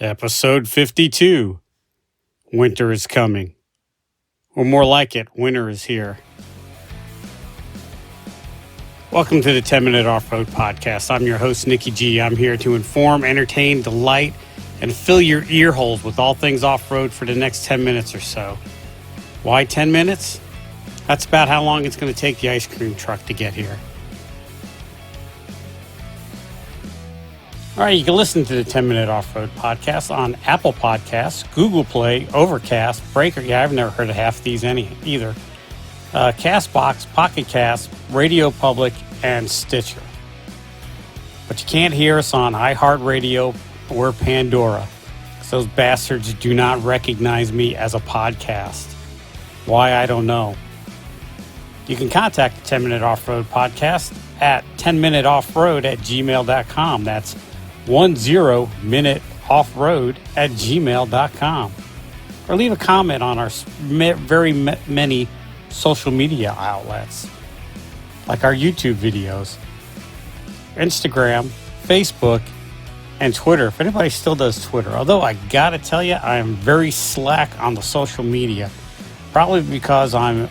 Episode 52. Winter is coming. Or more like it, winter is here. Welcome to the 10-Minute Off-Road Podcast. I'm your host, Nikki G. I'm here to inform, entertain, delight, and fill your ear holes with all things off-road for the next 10 minutes or so. Why 10 minutes? That's about how long it's going to take the ice cream truck to get here. All right, you can listen to the 10-Minute Off-Road Podcast on Apple Podcasts, Google Play, Overcast, Breaker. Yeah, I've never heard of half of these either. CastBox, Pocket Cast, Radio Public, and Stitcher. But you can't hear us on iHeartRadio or Pandora, because those bastards do not recognize me as a podcast. Why, I don't know. You can contact the 10-Minute Off-Road Podcast at 10minuteoffroad@gmail.com. That's 10minuteoffroad@gmail.com. Or leave a comment on our very many social media outlets, like our YouTube videos, Instagram, Facebook, and Twitter. If anybody still does Twitter, although I gotta tell you, I am very slack on the social media, probably because I'm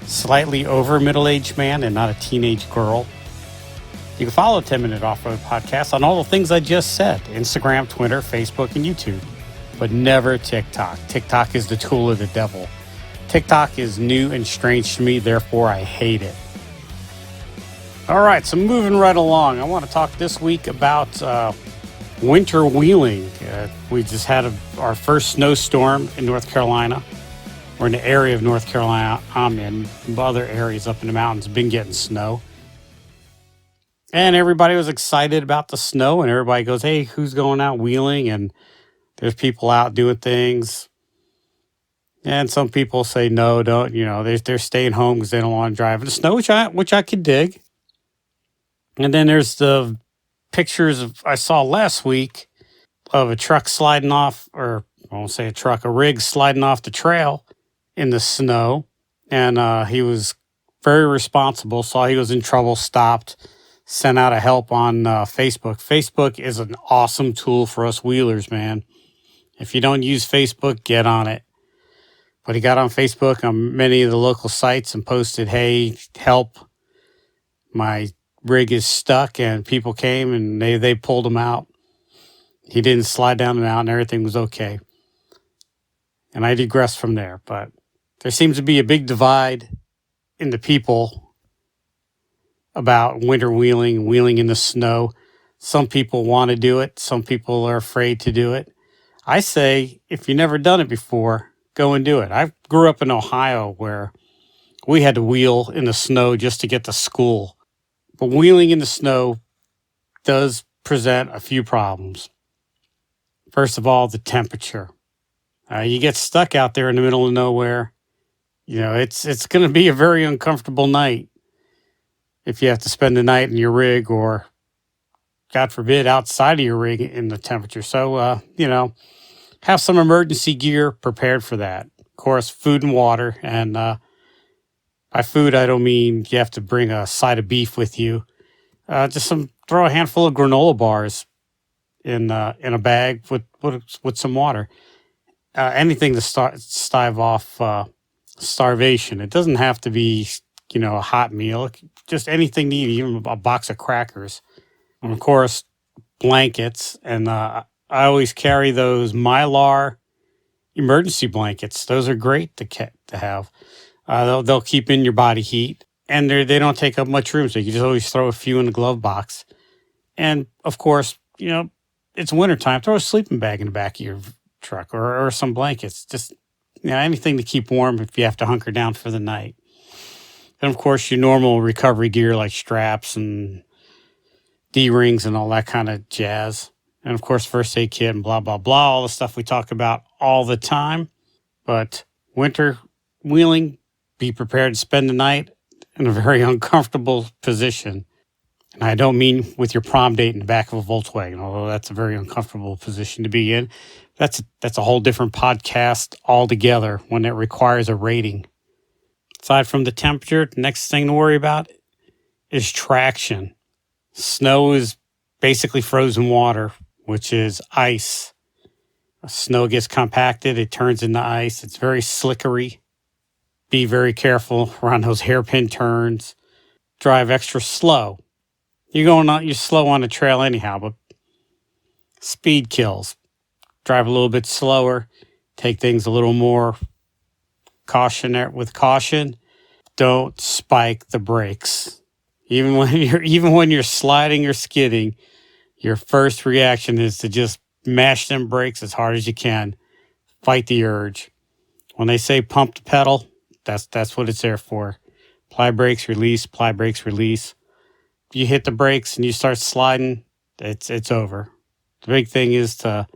slightly over middle-aged man and not a teenage girl. You can follow 10-Minute Off-Road Podcast on all the things I just said: Instagram, Twitter, Facebook, and YouTube. But never TikTok. TikTok is the tool of the devil. TikTok is new and strange to me, therefore I hate it. All right, so moving right along, I want to talk this week about winter wheeling. We just had our first snowstorm in North Carolina. We're in the area of North Carolina I'm in. Other areas up in the mountains have been getting snow. And everybody was excited about the snow, and everybody goes, hey, who's going out wheeling? And there's people out doing things. And some people say, no, don't, they're staying home because they don't want to drive in the snow, which I could dig. And then there's the pictures I saw last week of a truck sliding off, or I won't say a truck, a rig sliding off the trail in the snow. And he was very responsible, saw he was in trouble, stopped, sent out a help on Facebook. Facebook is an awesome tool for us wheelers, man. If you don't use Facebook, get on it. But he got on Facebook on many of the local sites and posted, hey, help, my rig is stuck, and people came and they pulled him out. He didn't slide down the mountain. Everything was okay. And I digress from there. But there seems to be a big divide in the people about winter wheeling in the snow. Some people want to do it. Some people are afraid to do it. I say, if you've never done it before, go and do it. I grew up in Ohio where we had to wheel in the snow just to get to school. But wheeling in the snow does present a few problems. First of all, the temperature. You get stuck out there in the middle of nowhere. It's going to be a very uncomfortable night if you have to spend the night in your rig, or, God forbid, outside of your rig in the temperature. So, have some emergency gear prepared for that. Of course, food and water. And by food, I don't mean you have to bring a side of beef with you. Throw a handful of granola bars in a bag with some water. Anything to stave off starvation. It doesn't have to be, a hot meal. Just anything to eat, even a box of crackers. And, of course, blankets. And I always carry those Mylar emergency blankets. Those are great to have. They'll keep in your body heat, and they don't take up much room, so you can just always throw a few in the glove box. And, of course, it's wintertime. Throw a sleeping bag in the back of your truck, or some blankets. Just anything to keep warm if you have to hunker down for the night. And, of course, your normal recovery gear like straps and D-rings and all that kind of jazz. And, of course, first aid kit and blah, blah, blah, all the stuff we talk about all the time. But winter wheeling, be prepared to spend the night in a very uncomfortable position. And I don't mean with your prom date in the back of a Volkswagen, although that's a very uncomfortable position to be in. That's a whole different podcast altogether when it requires a rating. Aside from the temperature, the next thing to worry about is traction. Snow is basically frozen water which is ice. Snow gets compacted, it turns into ice. It's very slickery. Be very careful around those hairpin turns. Drive extra slow. You're slow on the trail anyhow, but speed kills. Drive a little bit slower. Take things a little more with caution. Don't spike the brakes. Even when you're sliding or skidding, your first reaction is to just mash them brakes as hard as you can. Fight the urge. When they say pump the pedal, that's what it's there for. Apply brakes, release, apply brakes, release. You hit the brakes and you start sliding, it's over. The big thing is to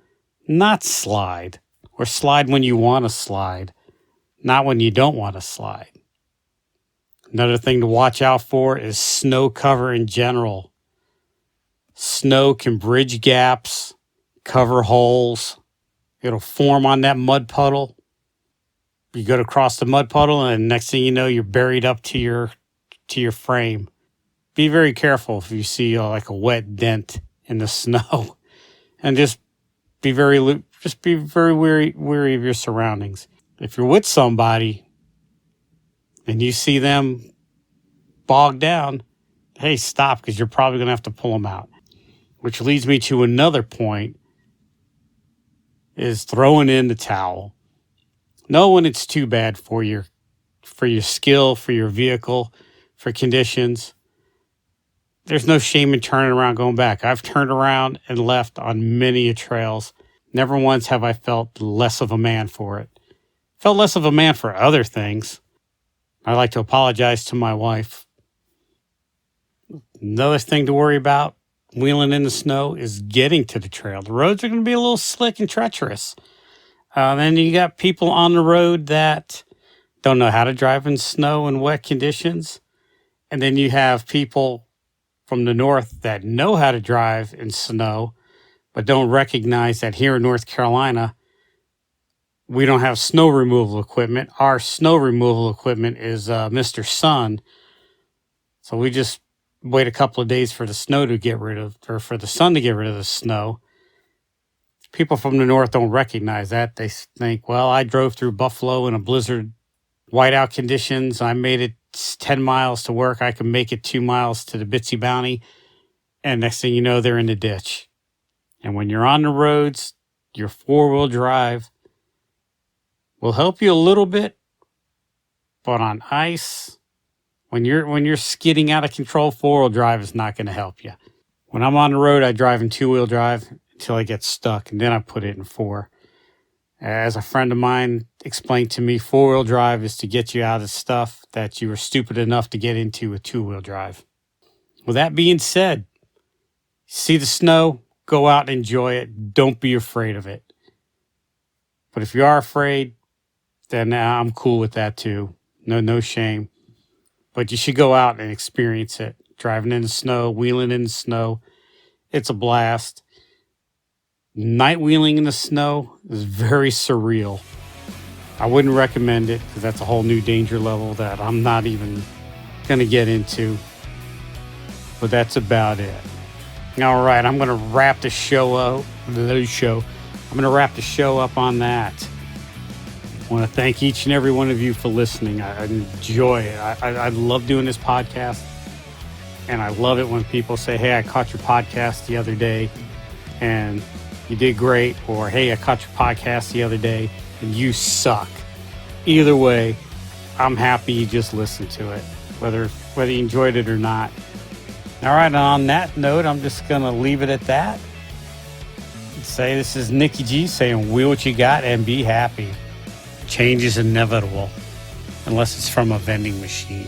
not slide, or slide when you want to slide, not when you don't want to slide. Another thing to watch out for is snow cover in general. Snow can bridge gaps, cover holes. It'll form on that mud puddle. You go to cross the mud puddle, and next thing you know, you're buried up to your frame. Be very careful if you see like a wet dent in the snow, and just be very wary of your surroundings. If you're with somebody and you see them bogged down, hey, stop, because you're probably going to have to pull them out. Which leads me to another point, is throwing in the towel. Know when it's too bad for your skill, for your vehicle, for conditions. There's no shame in turning around, going back. I've turned around and left on many trails. Never once have I felt less of a man for it. Felt less of a man for other things. I like to apologize to my wife. Another thing to worry about wheeling in the snow is getting to the trail. The roads are going to be a little slick and treacherous. Then you got people on the road that don't know how to drive in snow and wet conditions. And then you have people from the north that know how to drive in snow, but don't recognize that here in North Carolina, we don't have snow removal equipment. Our snow removal equipment is Mr. Sun. So we just wait a couple of days for the snow to get rid of, or for the sun to get rid of the snow. People from the north don't recognize that. They think, well, I drove through Buffalo in a blizzard, whiteout conditions. I made it 10 miles to work. I can make it 2 miles to the Bitsy Bounty. And next thing you know, they're in the ditch. And when you're on the roads, your four-wheel drive will help you a little bit. But on ice, when you're skidding out of control, four-wheel drive is not going to help you. When I'm on the road, I drive in two-wheel drive until I get stuck, and then I put it in four. As a friend of mine explained to me, four-wheel drive is to get you out of stuff that you were stupid enough to get into with two-wheel drive. With that being said, see the snow, go out and enjoy it. Don't be afraid of it. But if you are afraid, then I'm cool with that too. No shame. But you should go out and experience it. Driving in the snow, wheeling in the snow, it's a blast. Night wheeling in the snow is very surreal. I wouldn't recommend it because that's a whole new danger level that I'm not even going to get into. But that's about it. All right, I'm going to wrap the show up. I'm going to wrap the show up on that. I want to thank each and every one of you for listening. I enjoy it. I love doing this podcast. And I love it when people say, hey, I caught your podcast the other day and you did great. Or, hey, I caught your podcast the other day and you suck. Either way, I'm happy you just listened to it, whether you enjoyed it or not. All right, on that note, I'm just going to leave it at that. Say this is Nikki G saying, wheel what you got and be happy. Change is inevitable, unless it's from a vending machine.